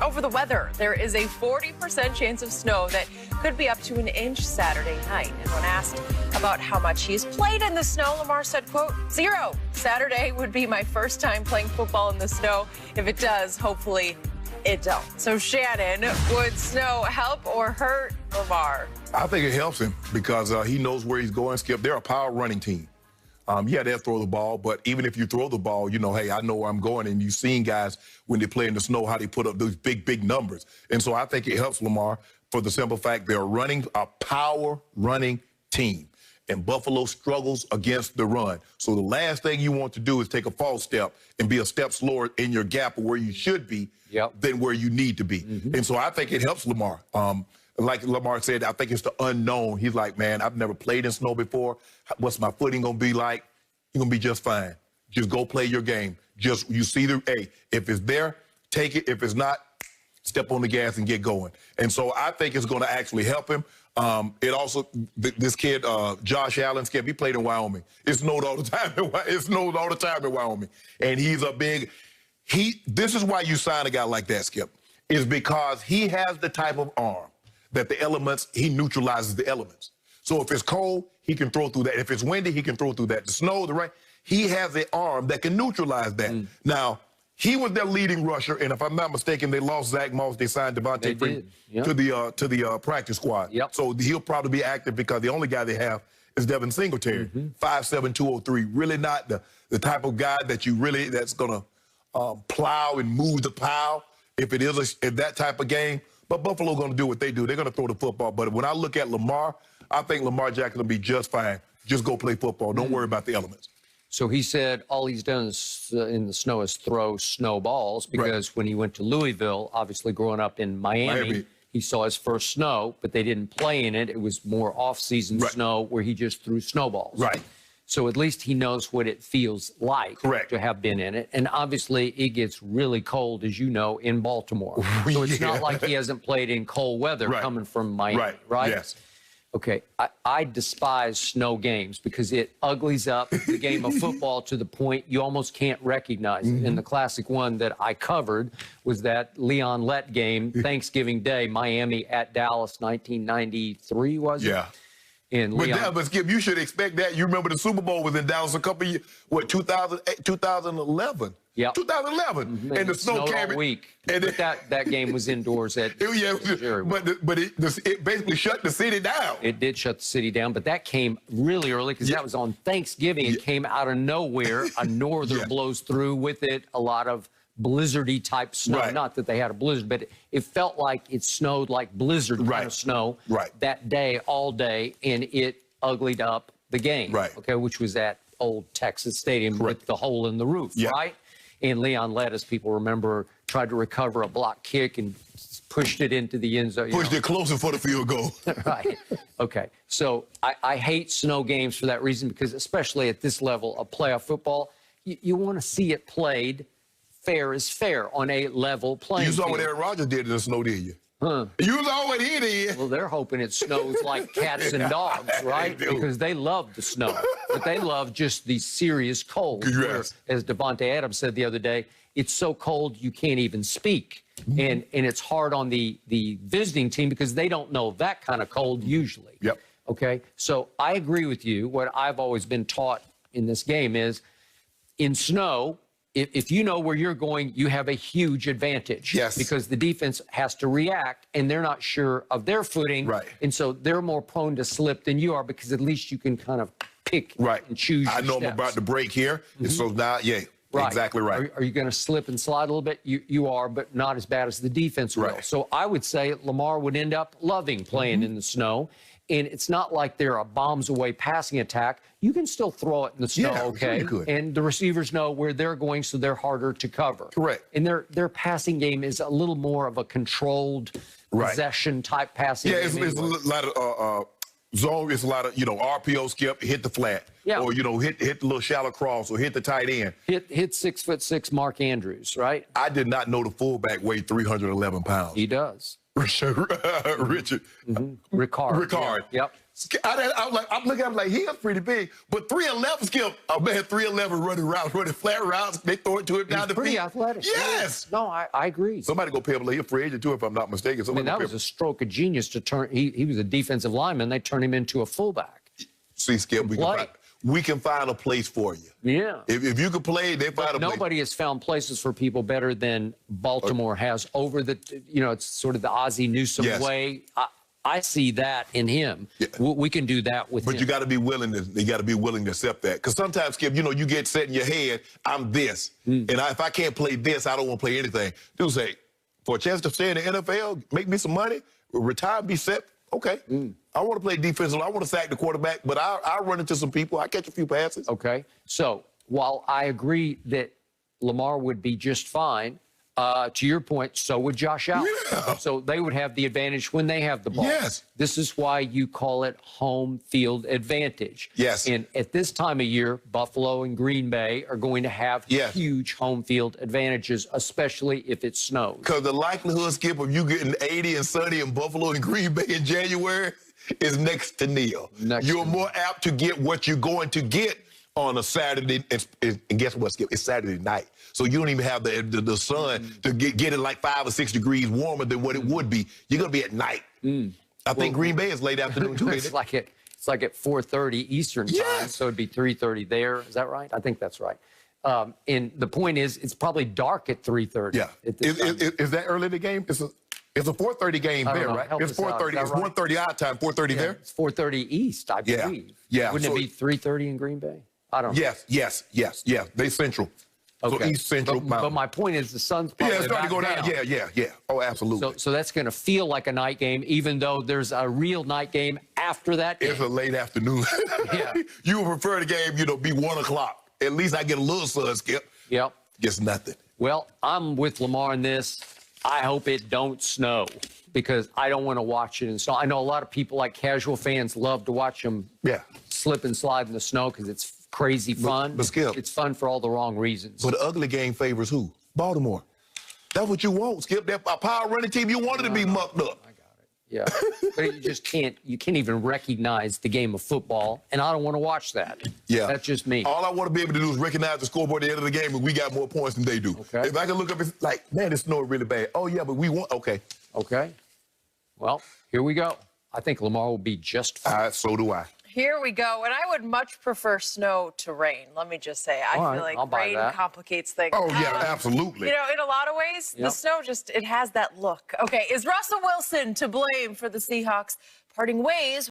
Now for the weather. There is a 40% chance of snow that could be up to an inch Saturday night. And when asked about how much he's played in the snow, Lamar said, quote, 0. Saturday would be my first time playing football in the snow. If it does, hopefully it don't. So Shannon, would snow help or hurt Lamar? I think it helps him because he knows where he's going, Skip. They're a power running team. Yeah, they'll throw the ball, but even if you throw the ball, you know, hey, I know where I'm going. And you've seen guys when they play in the snow, how they put up those big numbers. And so I think it helps Lamar for the simple fact they're running a power running team. And Buffalo struggles against the run. So the last thing you want to do is take a false step and be a step slower in your gap of where you should be than where you need to be. And so I think it helps Lamar. Like Lamar said, I think it's the unknown. He's like, man, I've never played in snow before. What's my footing going to be like? You're going to be just fine. Just go play your game. Just, you see the, hey, if it's there, take it. If it's not, step on the gas and get going. And so I think it's going to actually help him. It also, this kid, Josh Allen, Skip, he played in Wyoming. It snowed all the time. It snowed all the time in Wyoming. And he's a big, this is why you sign a guy like that, Skip, is because he has the type of arm that the elements, he neutralizes the elements. So if it's cold, he can throw through that. If it's windy, he can throw through that. The snow, the rain, he has an arm that can neutralize that. Now, he was their leading rusher, and if I'm not mistaken, they lost Zach Moss. They signed Devontae Freeman to the practice squad. So he'll probably be active because the only guy they have is Devin Singletary, 5'7", 203. Really not the type of guy that you really, that's going to plow and move the pile if it is that type of game. But Buffalo going to do what they do. They're going to throw the football. But when I look at Lamar, I think Lamar Jackson will be just fine. Just go play football. Don't worry about the elements. So he said all he's done is, in the snow is throw snowballs because when he went to Louisville, obviously growing up in Miami, he saw his first snow, but they didn't play in it. It was more off-season snow where he just threw snowballs. So at least he knows what it feels like to have been in it. And obviously it gets really cold, as you know, in Baltimore. So it's not like he hasn't played in cold weather coming from Miami, right? Yes. Okay, I despise snow games because it uglies up the game of football to the point you almost can't recognize it. And the classic one that I covered was that Leon Lett game, Thanksgiving Day, Miami at Dallas, 1993, was it? But Skip, you should expect that. You remember the Super Bowl was in Dallas a couple of years, 2011? 2011. And the snow came all week. And that game was indoors at but it basically shut the city down. It did shut the city down, but that came really early because that was on Thanksgiving. It came out of nowhere. A norther blows through with it, a lot of blizzardy type snow. Not that they had a blizzard, but it felt like it snowed like blizzard kind of snow that day, all day, and it uglied up the game, okay, which was at old Texas Stadium with the hole in the roof, right? And Leon Lett, as people remember, tried to recover a block kick and pushed it into the end zone. Pushed it closer for the field goal. Okay. So I hate snow games for that reason because especially at this level of playoff football, you want to see it played fair is fair on a level playing field. You saw what Aaron Rodgers did in the snow, did you? You saw what he did. Well, they're hoping it snows like cats and dogs, right? Because they love the snow, but they love just the serious cold. As Devontae Adams said the other day, it's so cold you can't even speak. And it's hard on the visiting team because they don't know that kind of cold usually. Okay, so I agree with you. What I've always been taught in this game is in snow, if you know where you're going, you have a huge advantage. Because the defense has to react, and they're not sure of their footing. And so they're more prone to slip than you are because at least you can kind of pick and choose your I know steps. I'm about to break here. And so now, exactly right. Are you going to slip and slide a little bit? You are, but not as bad as the defense will. So I would say Lamar would end up loving playing in the snow. And it's not like they're a bombs-away passing attack. You can still throw it in the snow, okay? And the receivers know where they're going, so they're harder to cover. And their passing game is a little more of a controlled possession-type passing game. It's a lot of zone. It's a lot of, RPO, skip, hit the flat. Or, hit the little shallow cross or hit the tight end. Hit 6'6" Mark Andrews, right? I did not know the fullback weighed 311 pounds. He does. Richard. Ricard. Yeah. Yep. I'm looking at him like, he is pretty big. But 311, Skip, a man 311 running routes, running flat routes. They throw it to him down the field. Pretty athletic. Yes. No, I agree. Somebody go pay him. He's a free agent too, if I'm not mistaken. I mean, that was a stroke of genius to turn. He was a defensive lineman. They turned him into a fullback. See, Skip, we can find a place for you. Yeah. If you can play, they find a place. Nobody has found places for people better than Baltimore has over the, it's sort of the Ozzie Newsome way. I see that in him. Yeah. We can do that with him. But you got to be willing to accept that. Because sometimes, Skip, you get set in your head, I'm this. And if I can't play this, I don't want to play anything. Dude say, for a chance to stay in the NFL, make me some money, retire, be set, okay. I want to play defensive. I want to sack the quarterback, but I'll run into some people. I catch a few passes. Okay. So while I agree that Lamar would be just fine, to your point, so would Josh Allen. Yeah. So they would have the advantage when they have the ball. Yes. This is why you call it home field advantage. Yes. And at this time of year, Buffalo and Green Bay are going to have huge home field advantages, especially if it snows. Because the likelihood, Skip, of you getting 80 and sunny in Buffalo and Green Bay in January is next to nil. You're more apt to get what you're going to get on a Saturday, and guess what, Skip? It's Saturday night. So you don't even have the sun to get it like 5 or 6 degrees warmer than what it would be. You're going to be at night. I think Green Bay is late afternoon, too. It's like at 4:30 Eastern time, so it'd be 3:30 there. Is that right? I think that's right. And the point is, it's probably dark at 3:30. Yeah. Is that early in the game? It's a 4:30 game there, right? It's 4:30. It's 1:30 our time, 4:30 there? It's 4:30 East, I believe. Yeah. Wouldn't it be 3:30 in Green Bay? I don't know. Yes. They central. Okay. So East Central Mountain. But my point is the sun's probably it's starting to go down. Yeah. Oh, absolutely. So that's going to feel like a night game, even though there's a real night game after that game. It's a late afternoon. Yeah. You would prefer the game, be 1 o'clock. At least I get a little sun, Skip. Yep. Gets nothing. Well, I'm with Lamar in this. I hope it don't snow because I don't want to watch it in snow. I know a lot of people, like casual fans, love to watch them slip and slide in the snow because it's crazy fun. But Skip, it's fun for all the wrong reasons. But the ugly game favors who? Baltimore. That's what you want, Skip. That power running team, you wanted to be mucked up. I got it. Yeah. But you just can't even recognize the game of football, and I don't want to watch that. Yeah. That's just me. All I want to be able to do is recognize the scoreboard at the end of the game, and we got more points than they do. Okay. If I can look up, it's like, man, it's snowing really bad. Oh, yeah, but we won. Okay. Okay. Well, here we go. I think Lamar will be just fine. So do I. Here we go. And I would much prefer snow to rain. Let me just say, I feel like rain complicates things. Oh, yeah, absolutely. In a lot of ways, the snow it has that look. Okay, is Russell Wilson to blame for the Seahawks parting ways